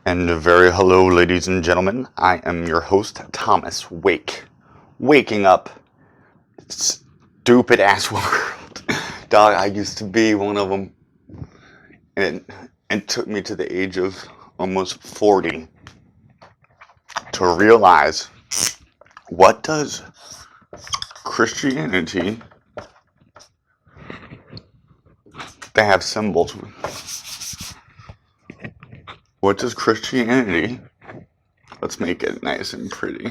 And a very hello, ladies and gentlemen. I am your host, Thomas Wake. Waking up. Stupid ass world. Dog, I used to be one of them. And it took me to the age of almost 40 to realize, what does Christianity, they have symbols. What does Christianity, let's make it nice and pretty.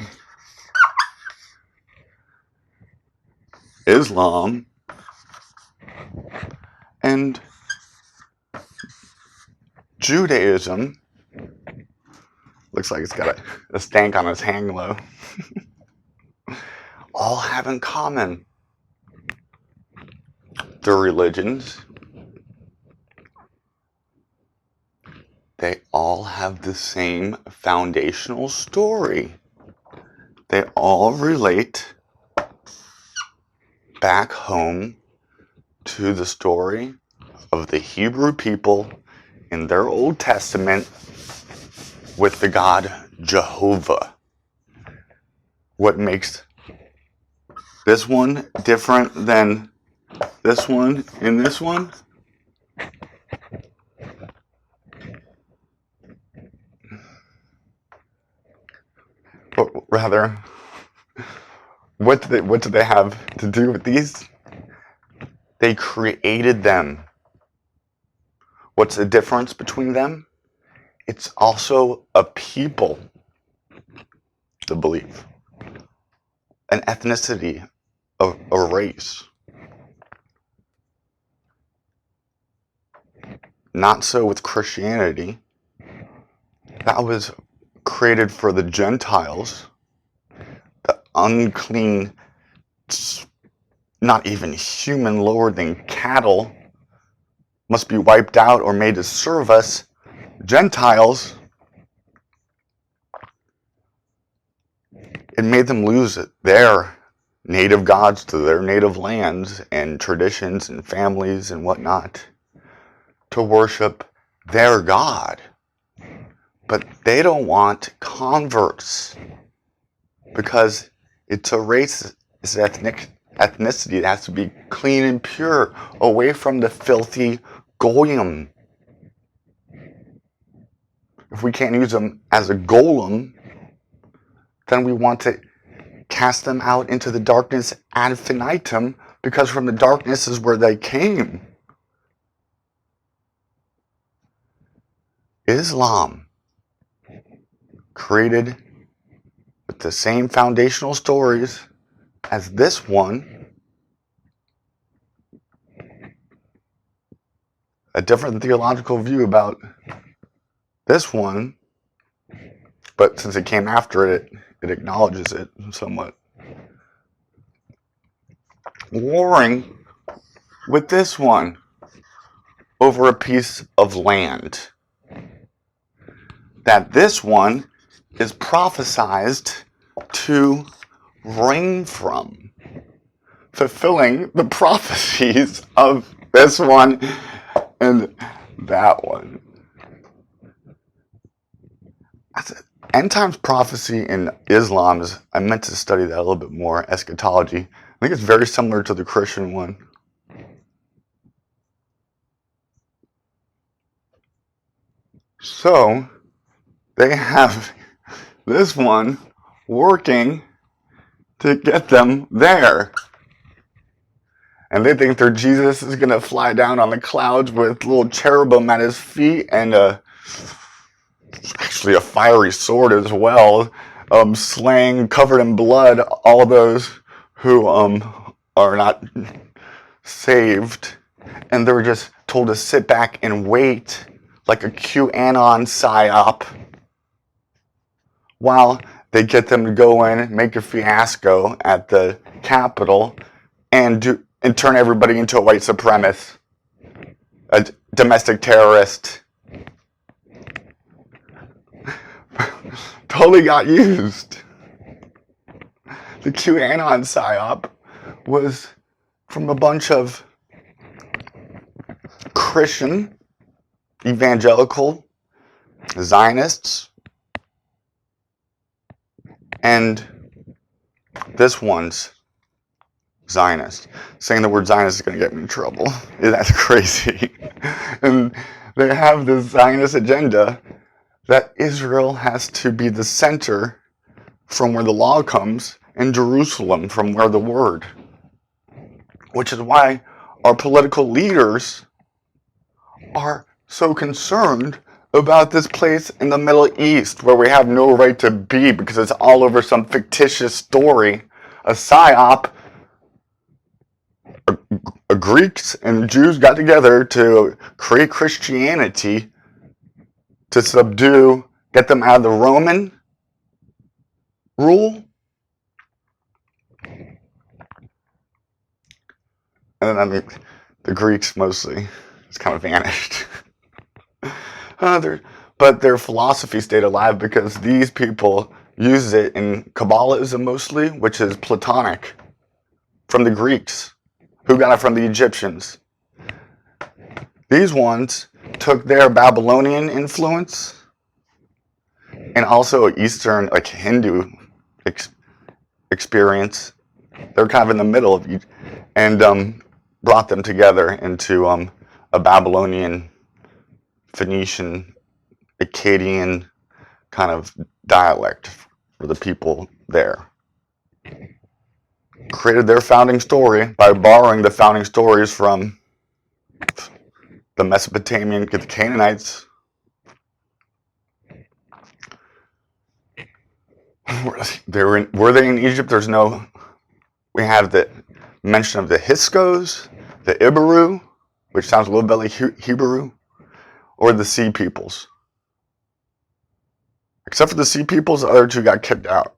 Islam and Judaism, looks like it's got a stank on its hang low, all have in common. Their religions, they all have the same foundational story. They all relate back home to the story of the Hebrew people in their Old Testament with the God Jehovah. What makes this one different than this one and this one? Or rather, what do they have to do with these? They created them. What's the difference between them? It's also a people, the belief, an ethnicity, a race. Not so with Christianity. That was created for the Gentiles, the unclean, not even human, lower than cattle, must be wiped out or made to serve us. Gentiles, it made them lose their native gods to their native lands and traditions and families and whatnot to worship their God. But they don't want converts because it's a race, it's an ethnicity that has to be clean and pure, away from the filthy goyim. If we can't use them as a golem, then we want to cast them out into the darkness ad infinitum, because from the darkness is where they came. Islam, created with the same foundational stories as this one, a different theological view about this one, but since it came after it, it acknowledges it somewhat. Warring with this one over a piece of land that this one is prophesied to reign from, fulfilling the prophecies of this one and that one. End times prophecy in Islam is, I meant to study that a little bit more, eschatology. I think it's very similar to the Christian one. So, they have this one working to get them there. And they think their Jesus is going to fly down on the clouds with little cherubim at his feet and actually a fiery sword as well, slaying, covered in blood, all those who are not saved. And they're just told to sit back and wait like a QAnon psyop while they get them to go in, make a fiasco at the Capitol, and turn everybody into a white supremacist, a domestic terrorist. Totally got used. The QAnon psyop was from a bunch of Christian, evangelical, Zionists, and this one's Zionist. Saying the word Zionist is going to get me in trouble. That's crazy. And they have this Zionist agenda that Israel has to be the center from where the law comes, and Jerusalem from where the word. Which is why our political leaders are so concerned about this place in the Middle East where we have no right to be because it's all over some fictitious story, a psyop. Greeks and Jews got together to create Christianity to subdue, get them out of the Roman rule. And then the Greeks mostly just kind of vanished. But their philosophy stayed alive because these people use it in Kabbalism mostly, which is Platonic, from the Greeks, who got it from the Egyptians. These ones took their Babylonian influence and also Eastern, like Hindu experience. They're kind of in the middle of each, and brought them together into a Babylonian, Phoenician, Akkadian kind of dialect for the people there. Created their founding story by borrowing the founding stories from the Mesopotamian, the Canaanites. Were they in Egypt? There's no. We have the mention of the Hyksos, the Iberu, which sounds a little bit like Hebrew, or the Sea Peoples. Except for the Sea Peoples, the other two got kicked out.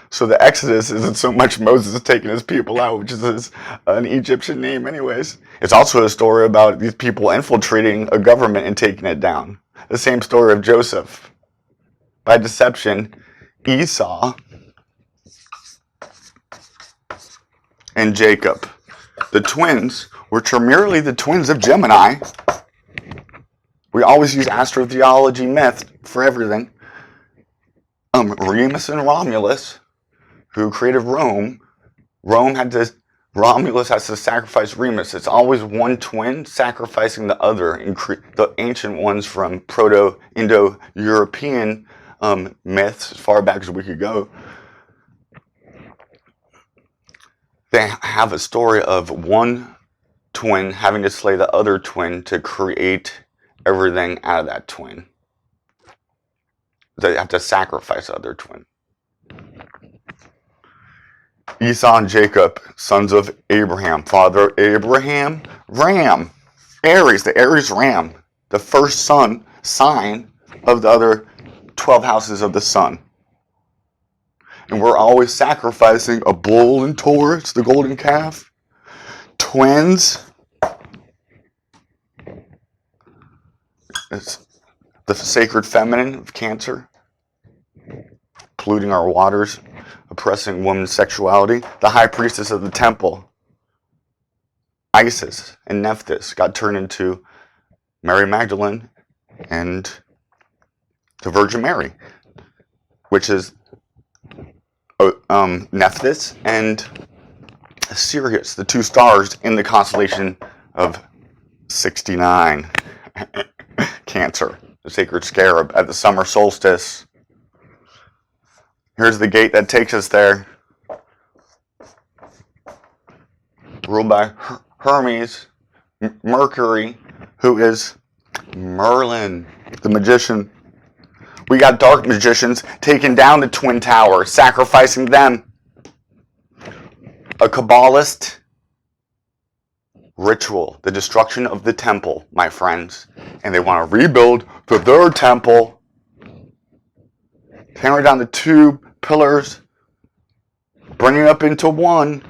So the Exodus isn't so much Moses taking his people out, which is an Egyptian name anyways. It's also a story about these people infiltrating a government and taking it down. The same story of Joseph. By deception, Esau and Jacob, the twins, which are merely the twins of Gemini. We always use Astro Theology myth for everything. Remus and Romulus, who created Rome. Romulus has to sacrifice Remus. It's always one twin sacrificing the other. The ancient ones from Proto-Indo-European myths, as far back as we could go, they have a story of one twin having to slay the other twin to create everything out of that twin. They have to sacrifice the other twin. Esau and Jacob, sons of Abraham. Father Abraham, Ram. Aries, the Aries ram. The first sign of the other 12 houses of the sun. And we're always sacrificing a bull and Taurus, the golden calf. Twins. It's the sacred feminine of Cancer. Polluting our waters. Oppressing women's sexuality. The high priestess of the temple. Isis and Nephthys got turned into Mary Magdalene and the Virgin Mary. Which is Nephthys and Sirius, the two stars in the constellation of 69. Cancer, the sacred scarab at the summer solstice. Here's the gate that takes us there. Ruled by Hermes, Mercury, who is Merlin, the magician. We got dark magicians taking down the Twin Tower, sacrificing them. A Kabbalist ritual, the destruction of the temple, my friends. And they want to rebuild the third temple. Tearing down the two pillars, bringing it up into one.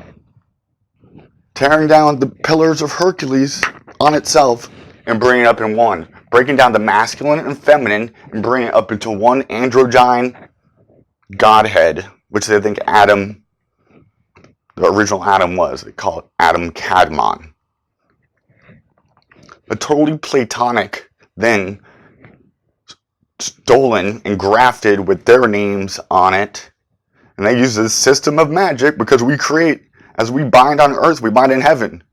Tearing down the pillars of Hercules on itself and bringing it up in one. Breaking down the masculine and feminine and bringing it up into one androgyne godhead, which they think Adam, the original Adam was. They call it Adam Kadmon. A totally Platonic then stolen and grafted with their names on it. And they use this system of magic because we create, as we bind on earth, we bind in heaven.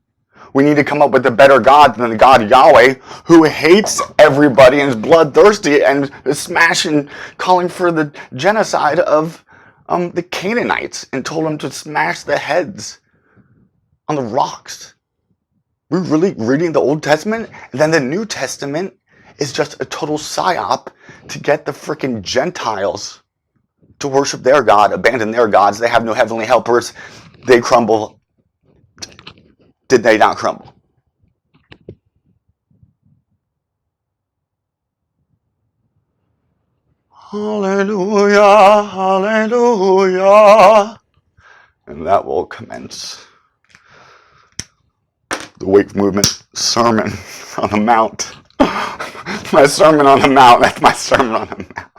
We need to come up with a better God than the God Yahweh, who hates everybody and is bloodthirsty and is smashing, calling for the genocide of the Canaanites and told them to smash the heads on the rocks. We're really reading the Old Testament, and then the New Testament is just a total psyop to get the freaking Gentiles to worship their God, abandon their gods. They have no heavenly helpers. They crumble. Did they not crumble? Hallelujah, hallelujah. And that will commence the Wake Movement Sermon on the Mount. My Sermon on the Mount. That's my Sermon on the Mount.